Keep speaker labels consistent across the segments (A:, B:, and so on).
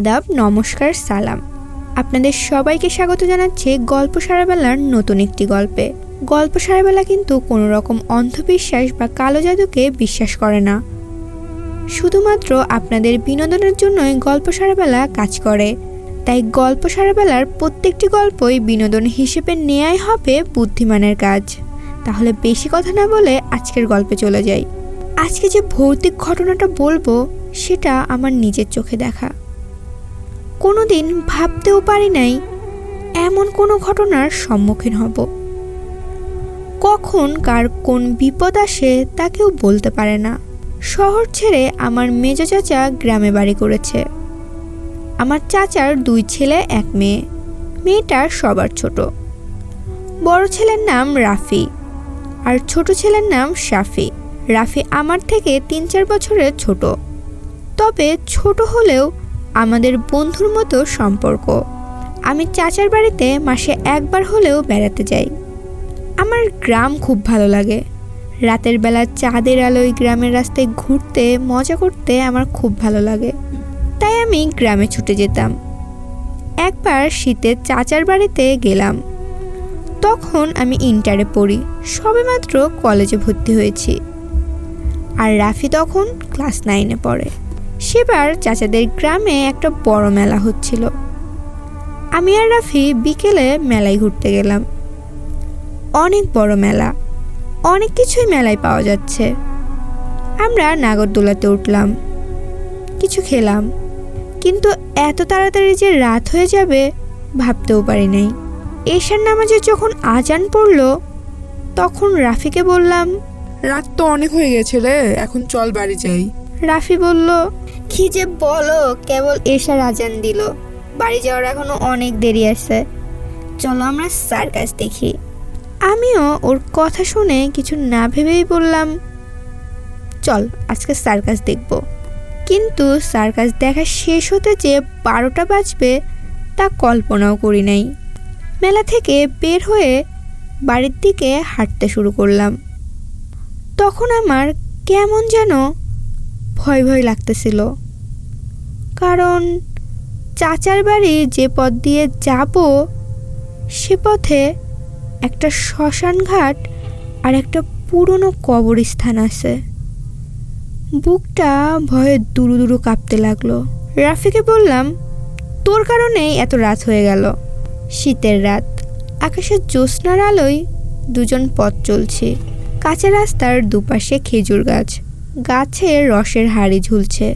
A: আদাব, নমস্কার, সালাম। আপনাদের সবাইকে স্বাগত জানাচ্ছি গল্প সারাবেলার নতুন একটি গল্পে। গল্প সারাবেলা কিন্তু কোনো রকম অন্ধবিশ্বাস বা কালো জাদুকে বিশ্বাস করে না, শুধুমাত্র আপনাদের বিনোদনের জন্যই গল্প সারাবেলা কাজ করে। তাই গল্প সারাবেলার প্রত্যেকটি গল্পই বিনোদন হিসেবে নেয়াই হবে বুদ্ধিমানের কাজ। তাহলে বেশি কথা না বলে আজকের গল্পে চলে যাই। আজকে যে ভৌতিক ঘটনাটা বলবো সেটা আমার নিজের চোখে দেখা। কোনোদিন ভাবতেও পারি নাই এমন কোনো ঘটনার সম্মুখীন হব। কখন কার কোন বিপদ আসে তা কেউ বলতে পারে না। শহর ছেড়ে আমার মেজো চাচা গ্রামে বাড়ি করেছে। আমার চাচার 2 ছেলে 1 মেয়ে। মেয়েটা সবার ছোট। বড় ছেলের নাম রাফি আর ছোট ছেলের নাম শাফি। রাফি আমার থেকে 3-4 বছরের ছোট, তবে ছোট হলেও আমাদের বন্ধুর মতো সম্পর্ক। আমি চাচার বাড়িতে মাসে 1 বার হলেও বেড়াতে যাই। আমার গ্রাম খুব ভালো লাগে। রাতের বেলা চাঁদের আলোয় গ্রামের রাস্তায় ঘুরতে মজা করতে আমার খুব ভালো লাগে, তাই আমি গ্রামে ছুটে যেতাম। একবার শীতে চাচার বাড়িতে গেলাম। তখন আমি ইন্টারে পড়ি, সবেমাত্র কলেজে ভর্তি হয়েছি। আর রাফি তখন ক্লাস 9-এ পড়ে। সেবার চাচাদের গ্রামে একটা বড় মেলা হচ্ছিল। আমি আর রাফি বিকেলে মেলায় ঘুরতে গেলাম। অনেক বড় মেলা, অনেক কিছুই মেলায় পাওয়া যাচ্ছে। আমরা নাগরদোলাতে উঠলাম, কিছু খেলাম, কিন্তু এত তাড়াতাড়ি যে রাত হয়ে যাবে ভাবতেও পারি নাই। এশার নামাজে যখন আজান পড়ল তখন রাফিকে বললাম,
B: রাত তো অনেক হয়ে গেছে রে, এখন চল বাড়ি যাই।
A: রাফি বলল, কি যে বলো, কেবল এশার আজান দিল, বাড়ি যাওয়ার এখনো অনেক দেরি আছে, চলো আমরা সার্কাস দেখি। আমিও ওর কথা শুনে কিছু না ভেবেই বললাম, চল আজকে সার্কাস দেখব। কিন্তু সার্কাস দেখা শেষ হতে যে 12টা বাজবে তা কল্পনাও করি নাই। মেলা থেকে বের হয়ে বাড়ির দিকে হাঁটতে শুরু করলাম। তখন আমার কেমন যেন ভয় ভয় লাগতেছিল, কারণ চাচার বাড়ি যে পথ দিয়ে যাব সে পথে একটা শ্মশান ঘাট আর একটা পুরনো কবরস্থান আছে। বুকটা ভয়ে দুরু দুরু কাঁপতে লাগলো। রাফিকে বললাম, তোর কারণেই এত রাত হয়ে গেল। শীতের রাত, আকাশের জ্যোৎস্নার আলোয় দুজন পথ চলছি। কাঁচা রাস্তার দুপাশে খেজুর গাছ, গাছে রসের হাড়ি ঝুলছে।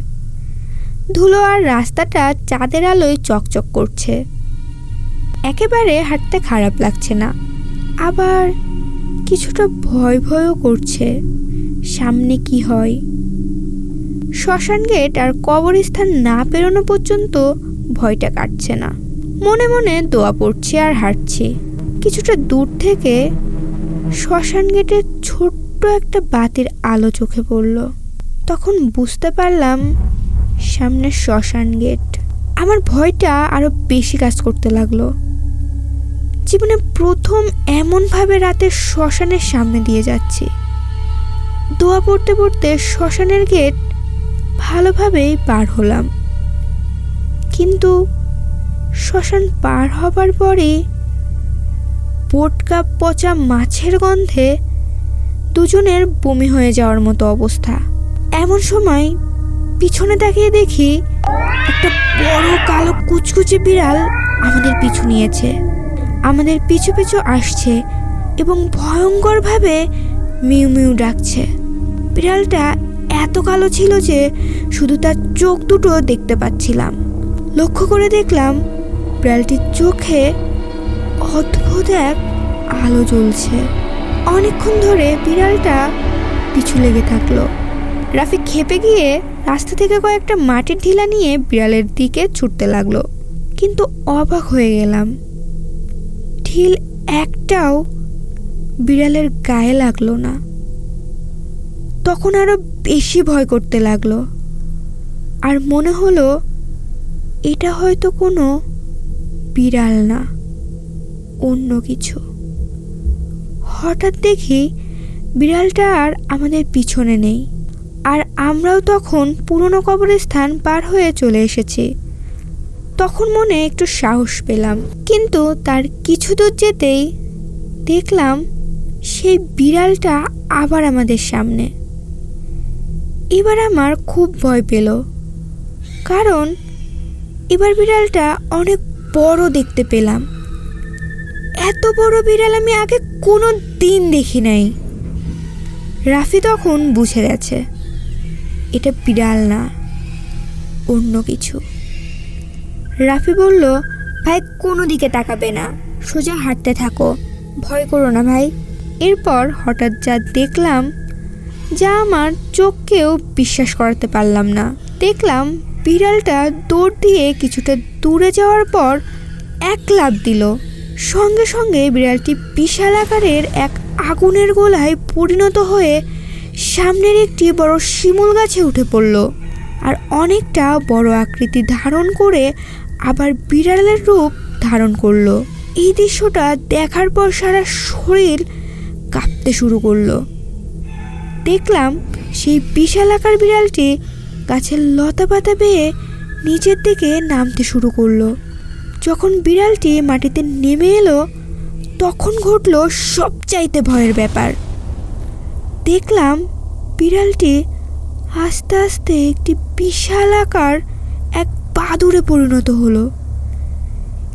A: ধুলো আর রাস্তাটা চাঁদের আলোয় চকচক করছে। একেবারে হাঁটতে খারাপ লাগছে না, আবার কিছুটা ভয় ভয়ও করছে। সামনে কি হয়? শ্মশান গেট আর কবরস্থান না পেরোনো পর্যন্ত ভয়টা কাটছে না। মনে মনে দোয়া পড়ছি আর হাঁটছি। কিছুটা দূর থেকে শ্মশান গেটের ছোট্ট একটা বাতির আলো চোখে পড়ল। তখন বুঝতে পারলাম সামনে শ্মশান গেট। আমার ভয়টা আরো বেশি কাজ করতে লাগলো। জীবনে প্রথম এমনভাবে রাতে শ্মশানের সামনে দিয়ে যাচ্ছি। দোয়া পড়তে পড়তে শ্মশানের গেট ভালোভাবেই পার হলাম, কিন্তু শ্মশান পার হবার পরে বোটকা পচা মাছের গন্ধে দুজনের বমি হয়ে যাওয়ার মতো অবস্থা। এমন সময় পিছনে তাকিয়ে দেখি একটা বড় কালো কুচকুচে বিড়াল আমাদের পিছু নিয়েছে, আমাদের পিছু পিছু আসছে এবং ভয়ঙ্করভাবে মিউ মিউ ডাকছে। বিড়ালটা এত কালো ছিল যে শুধু তার চোখ দুটো দেখতে পাচ্ছিলাম। লক্ষ্য করে দেখলাম বিড়ালটির চোখে অদ্ভুত এক আলো জ্বলছে। অনেকক্ষণ ধরে বিড়ালটা পিছু লেগে থাকলো। রাফি খেপে গিয়ে রাস্তা থেকে কয়েকটা মাটির ঢিলা নিয়ে বিড়ালের দিকে ছুটতে লাগলো, কিন্তু অবাক হয়ে গেলাম, ঢিল একটাও বিড়ালের গায়ে লাগলো না। তখন আরো বেশি ভয় করতে লাগলো, আর মনে হলো এটা হয়তো কোনো বিড়াল না, অন্য কিছু। হঠাৎ দেখি বিড়ালটা আর আমাদের পিছনে নেই, আর আমরাও তখন পুরনো কবরস্থান পার হয়ে চলে এসেছি। তখন মনে একটু সাহস পেলাম, কিন্তু তার কিছু দূর যেতেই দেখলাম সেই বিড়ালটা আবার আমাদের সামনে। এবার আমার খুব ভয় পেল, কারণ এবার বিড়ালটা অনেক বড় দেখতে পেলাম। এত বড় বিড়াল আমি আগে কোনো দিন দেখি নাই। রাফি তখন বুঝে গেছে এটা বিড়াল না, অন্য কিছু। রাফি বলল, ভাই কোনো দিকে তাকাবে না, সোজা হাঁটতে থাকো, ভয় করো না ভাই। এরপর হঠাৎ যা দেখলাম, যা আমার চোখকেও বিশ্বাস করাতে পারলাম না। দেখলাম বিড়ালটা দৌড় দিয়ে কিছুটা দূরে যাওয়ার পর এক লাফ দিল। সঙ্গে সঙ্গে বিড়ালটি বিশাল আকারের এক আগুনের গোলায় পরিণত হয়ে সামনের একটি বড় শিমুল গাছে উঠে পড়ল, আর অনেকটা বড় আকৃতি ধারণ করে আবার বিড়ালের রূপ ধারণ করলো। এই দৃশ্যটা দেখার পর সারা শরীর কাঁপতে শুরু করলো। দেখলাম সেই বিশাল আকার বিড়ালটি গাছের লতা পাতা বেয়ে নিচের দিকে নামতে শুরু করলো। যখন বিড়ালটি মাটিতে নেমে এলো, তখন ঘটলো সবচাইতে ভয়ের ব্যাপার। দেখলাম বিড়ালটি আস্তে আস্তে একটি বিশাল আকার এক বাদুড়ে পরিণত হলো।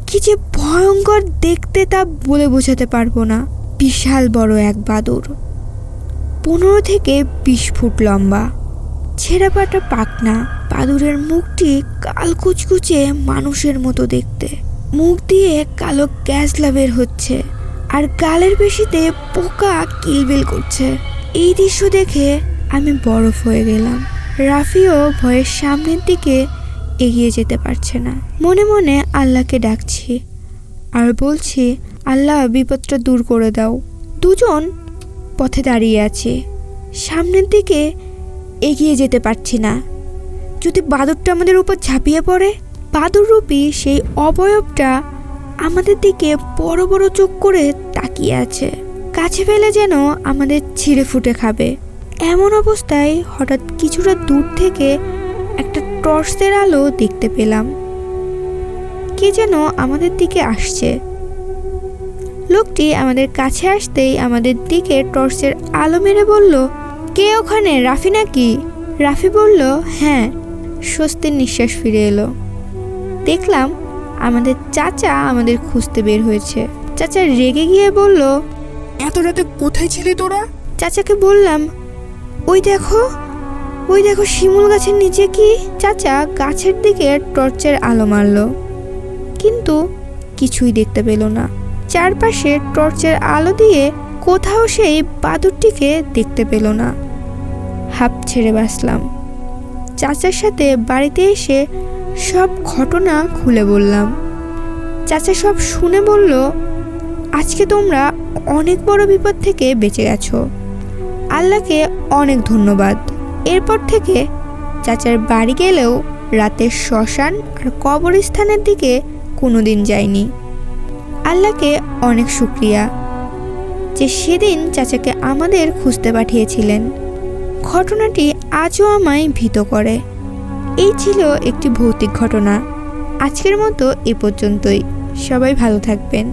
A: কি যে ভয়ঙ্কর দেখতে তা বলে বোঝাতে পারবো না। বিশাল বড় এক বাদুড়, 15 থেকে 20 ফুট লম্বা, ছেঁড়া পাটা পাখনা। বাদুড়ের মুখটি কাল কুচকুচে মানুষের মতো দেখতে, মুখ দিয়ে কালো গ্যাসলা বের হচ্ছে, আর গালের পেশিতে পোকা কিলবিল করছে। এই দৃশ্য দেখে আমি বরফ হয়ে গেলাম। রাফিও ভয়ের সামনের দিকে এগিয়ে যেতে পারছে না। মনে মনে আল্লাহকে ডাকছি আর বলছি, আল্লাহ বিপদটা দূর করে দাও। দুজন পথে দাঁড়িয়ে আছে, সামনের দিকে এগিয়ে যেতে পারছি না। যদি বাদুরটা আমাদের উপর ঝাঁপিয়ে পড়ে? বাদুররূপী সেই অবয়বটা আমাদের দিকে বড় বড় চোখ করে তাকিয়ে আছে, কাছে ফেলে যেন আমাদের ছিঁড়ে ফুটে খাবে। এমন অবস্থায় হঠাৎ কিছুটা দূর থেকে একটা টর্চের আলো দেখতে পেলাম। কে যেন আমাদের দিকে আসছে। লোকটি আমাদের কাছে আসতেই আমাদের দিকে টর্চের আলো মেরে বলল, কে ওখানে, রাফি নাকি? রাফি বলল, হ্যাঁ। স্বস্তির নিঃশ্বাস ফিরে এলো। দেখলাম আমাদের চাচা আমাদের খুঁজতে বের হয়েছে। চাচা রেগে গিয়ে বলল,
B: এত রাতে কোথায় ছিলি তোরা?
A: চাচাকে বললাম, ওই দেখো শিমুল গাছের নিচে কি? চাচা গাছের দিকে টর্চের আলো মারল, কিন্তু কিছুই দেখতে পেল না। চারপাশে টর্চের আলো দিয়ে কোথাও সেই বাদুরটিকে দেখতে পেল না। হাঁপ ছেড়ে বাঁচলাম। চাচার সাথে বাড়িতে এসে সব ঘটনা খুলে বললাম। চাচা সব শুনে বলল, আজকে তোমরা অনেক বড় বিপদ থেকে বেঁচে গেছো, আল্লাহকে অনেক ধন্যবাদ। এরপর থেকে চাচার বাড়ি গেলেও রাতে শ্মশান আর কবরস্থানের দিকে কোনোদিন যায়নি। আল্লাহকে অনেক শুকরিয়া যে সেদিন চাচাকে আমাদের খুঁজতে পাঠিয়েছিলেন। ঘটনাটি আজও আমায় ভীত করে। এই ছিল একটি ভৌতিক ঘটনা। আজকের মতো এ পর্যন্তই। সবাই ভালো থাকবেন।